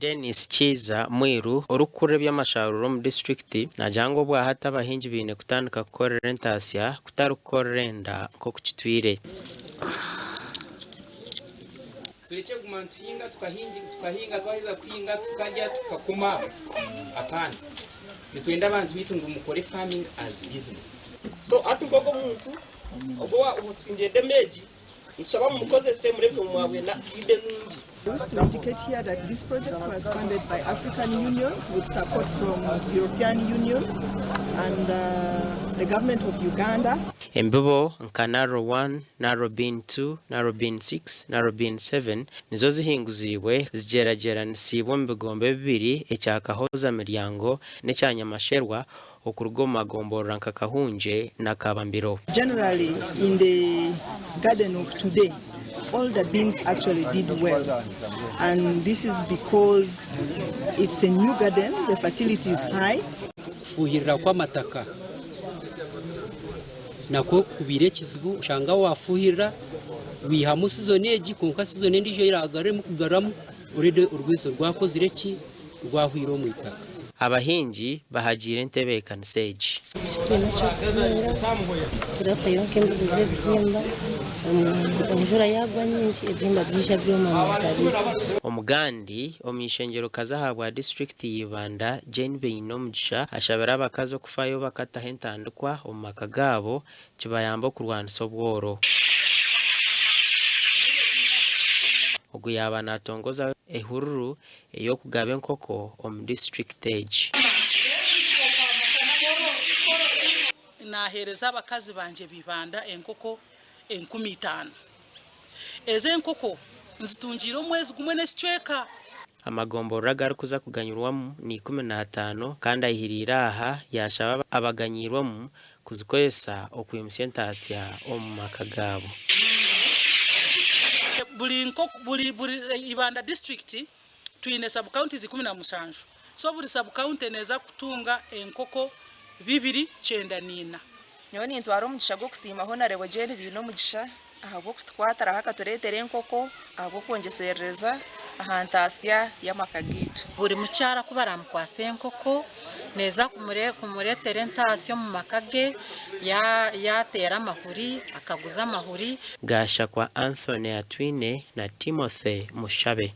Dennis Chiza Mwiru orukure by'amasharuro mu district najango bwa hata abahingi bine kutandika gukorera nsya kutarukorenda nko kukitwire tureke gumantu hinga tukahinga twahiza kuhinga tukajya tukakuma apana nitwenda abantu bitunga umukore farming as business so atukoko muntu obwa ubusingende meji nsaba mukoze semureke mwawe na ide nungi. Just to indicate here that this project was funded by African Union with support from European Union and the government of Uganda. Mbibo nka NARO 1, NARO bin 2, NARO bin 6, NARO bin 7 nizo zihinguziwe zigerageranisibwa mu bigombe bibiri ecyakahoza miryango n'ecyanyamasherwa okurugo magomborora nka Kahunje na Kabambiro. Generally in the garden of today all the beans actually did well, and this is because it's a new garden, the fertility is high. Fuhirira kwa mataka nako kubire kizibu ushanga wafuhirira wihamu season egi konka season ndijo iragare mu kugaramu urede urwizo rwakozire ki rwahwiro mu itaka. Abahingi bahagira entebe kanseji turapayonke mbize byimba imvura yagwa nyinshi ibyimba byisha by'omamutariza. Omugandi omishengero kazahabwa district y'Ibanda Jane Beyinomgisha ashabira abakazo kufayo bakata hentandikwa omumaka gabo kibayamba kurwanisa obworo. Ogu yaba natongoza ehururu eyo kugaba enkoko omu district age. Nahereza abakazi banje bibanda enkoko 15. Eze enkoko nzitungira omwezi gumwe n'ekicweka. Amagombora garukuza kuganyurwamu ni 15 kandi ahirira aha yashaba abaganyirwamu kuzikoyesa okwimusya ntasya omu maka gabo. Buli Ibanda district tuine sub counties 17. So buli sub county neza kutunga enkoko 294. Nyoni ntwaro mugisha go kusima ho narewe jeni bino mugisha ahabo kutwatara haka turetere enkoko ahabo kongesereza ahantasya y'amakagitu. Buri mucyara kubaramkwase enkoko neza kumuretere ntasyo mu makage yatera amahuri akaguza amahuri. Gasha kwa Anthony Atwine na Timothy Mushabe.